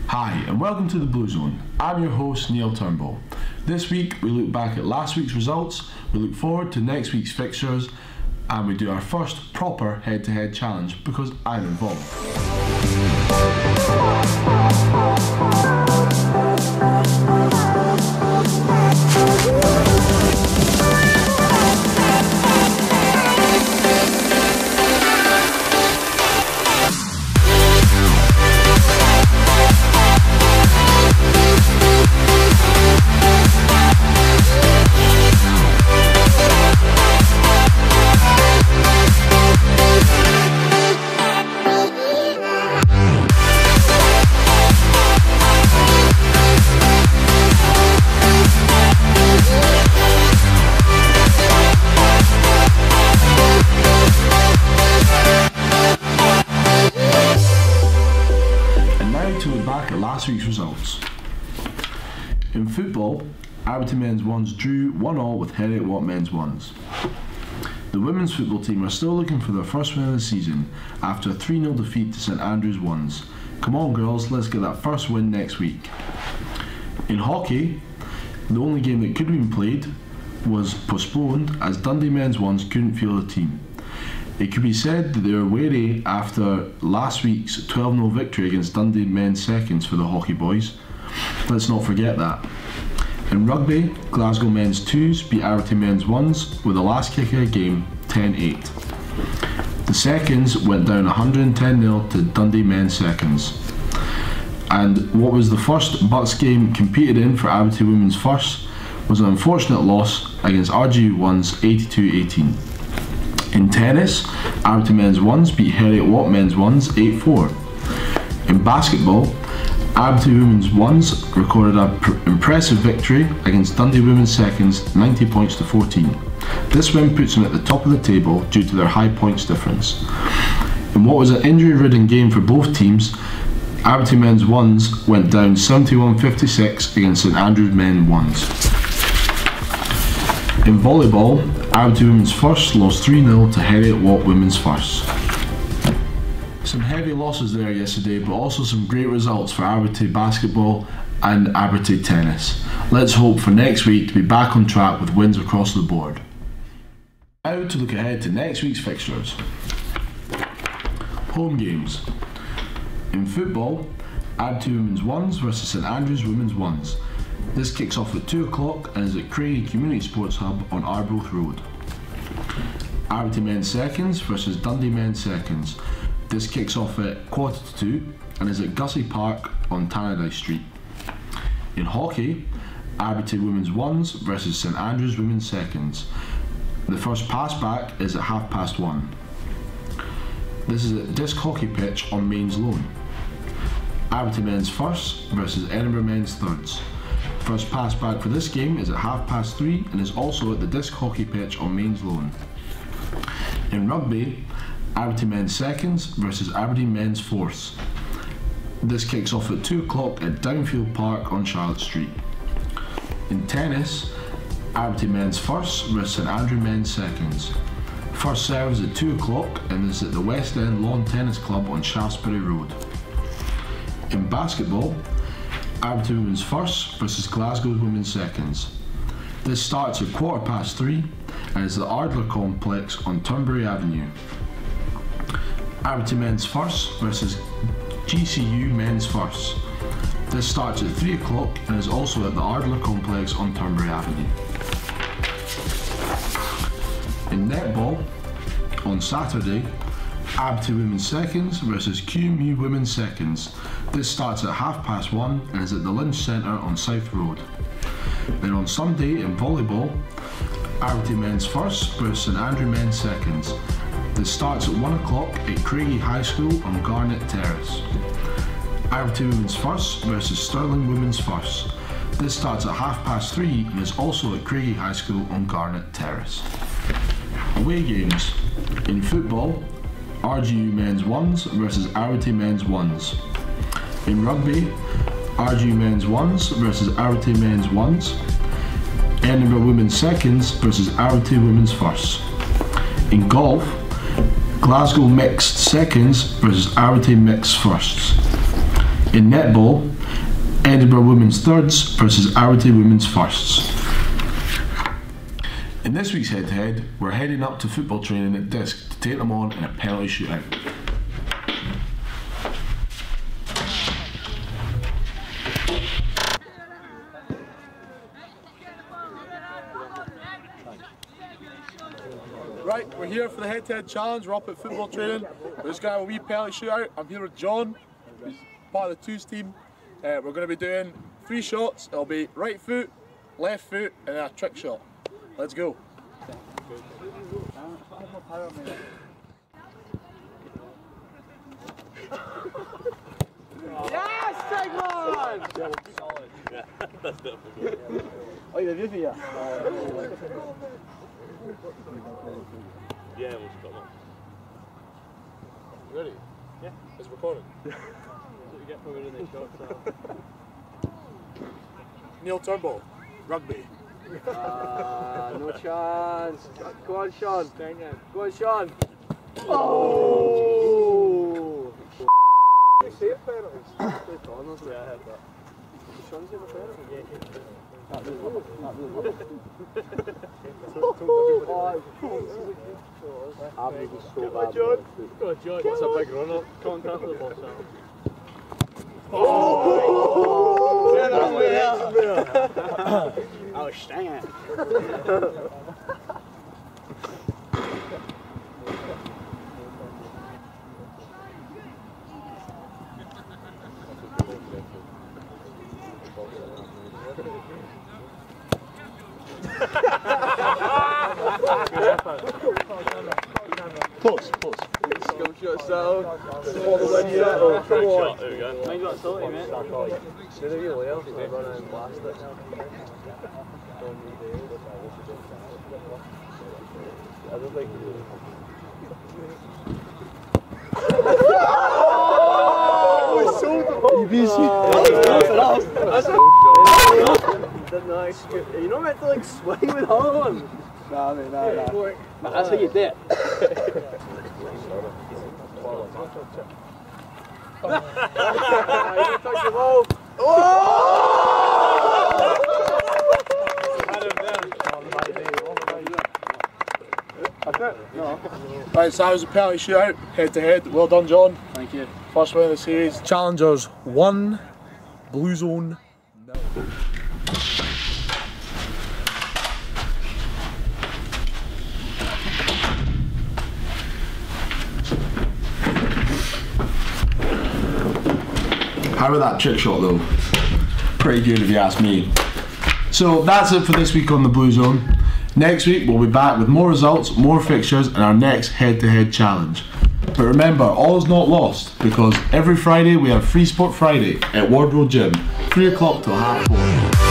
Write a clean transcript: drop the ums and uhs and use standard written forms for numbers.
Hi and welcome to the Blue Zone. I'm your host Neil Turnbull. This week we look back at last week's results, we look forward to next week's fixtures, and we do our first proper head-to-head challenge because I'm involved. Last week's results. In football, Abertay men's ones drew 1-1 with Heriot Watt men's ones. The women's football team are still looking for their first win of the season after a 3-0 defeat to St Andrews ones. Come on girls, let's get that first win next week. In hockey, the only game that could have been played was postponed as Dundee men's ones couldn't field a team. It could be said that they were wary after last week's 12-0 victory against Dundee men's seconds for the hockey boys. Let's not forget that. In rugby, Glasgow men's 2s beat Abertay men's 1s with the last kick of the game 10-8. The seconds went down 110-0 to Dundee men's seconds. And what was the first Bucks game competed in for Abertay women's first was an unfortunate loss against RGU 1s 82-18. In tennis, Abertay men's 1s beat Heriot Watt men's 1s 8-4. In basketball, Abertay women's 1s recorded an impressive victory against Dundee women's seconds 90 points to 14. This win puts them at the top of the table due to their high points difference. In what was an injury-ridden game for both teams, Abertay men's 1s went down 71-56 against St Andrews men's 1s. In volleyball, Abertay women's first lost 3-0 to Heriot Watt women's first. Some heavy losses there yesterday, but also some great results for Abertay basketball and Abertay tennis. Let's hope for next week to be back on track with wins across the board. Now to look ahead to next week's fixtures. Home games. In football, Abertay women's 1s versus St Andrews women's 1s. This kicks off at 2 o'clock and is at Craigie Community Sports Hub on Arbroath Road. Abertay men's seconds versus Dundee men's seconds. This kicks off at 1:45 and is at Gussie Park on Tannadice Street. In hockey, Abertay women's 1s versus St Andrews women's seconds. The first pass back is at 1:30. This is at Disc Hockey Pitch on Mains Loan. Abertay men's firsts versus Edinburgh men's thirds. First pass back for this game is at 3:30 and is also at the Disc Hockey Pitch on Mains Loan. In rugby, Abertay men's seconds versus Aberdeen men's fourths. This kicks off at 2 o'clock at Downfield Park on Charlotte Street. In tennis, Abertay men's firsts versus St Andrews men's seconds. First serve is at 2 o'clock and is at the West End Lawn Tennis Club on Shaftesbury Road. In basketball, Abertay women's firsts versus Glasgow women's seconds. This starts at 3:15 and is at the Ardler Complex on Turnberry Avenue. Abertay men's firsts versus GCU men's firsts. This starts at 3 o'clock and is also at the Ardler Complex on Turnberry Avenue. In netball, on Saturday, Abertay women's seconds versus QMU women's seconds. This starts at 1:30 and is at the Lynch Centre on South Road. Then on Sunday in volleyball, Abertay men's firsts versus St Andrews men's seconds. This starts at 1 o'clock at Craigie High School on Garnet Terrace. Abertay women's firsts versus Stirling women's firsts. This starts at 3:30 and is also at Craigie High School on Garnet Terrace. Away games. In football, RGU men's 1s versus Abertay men's 1s. In rugby, RGU men's 1s versus Abertay men's 1s. Edinburgh women's seconds versus Abertay women's firsts. In golf, Glasgow mixed seconds versus Abertay mixed firsts. In netball, Edinburgh women's thirds versus Abertay women's firsts. In this week's head-to-head, we're heading up to football training at Disk to take them on in a penalty shootout. Right, we're here for the head-to-head challenge. We're up at football training. We're just going to have a wee penalty shootout. I'm here with John, who's part of the twos team. We're going to be doing 3 shots. It'll be right foot, left foot, and then a trick shot. Let's go. Yes, take one! Yeah, that's definitely good. Oh, you're with you? Yeah, we'll stop that. You ready? Yeah. It's recording. That's what you get for winning these shots. Neil Turnbull, rugby. No chance. Go on, Sean. Go on, Sean. Oh! You saved penalties. Yeah, I heard that. Sean saved a penalty. That was so bad. John. Go on, John. It's a big run up. Come on, tackle the ball, Sam. Oh! Yeah, that's way I was staying. Close. Skill shot, so. All the way here. Trick shot, there we go. Mine's got salty, mate. Should have you left? I run out and blast it. I don't think you do. You busy? Nice. You're not meant to like swing with all of them. Nah. That's how you do it. Touch the ball. Right, so that was a penalty shootout, head-to-head. Well done, John. Thank you. First win of the series. Challengers 1, Blue Zone 0. How about that trick shot though? Pretty good if you ask me. So that's it for this week on the Blue Zone. Next week we'll be back with more results, more fixtures and our next head-to-head challenge. But remember, all is not lost because every Friday we have Free Sport Friday at Wardrow Gym, 3 o'clock till 4:30.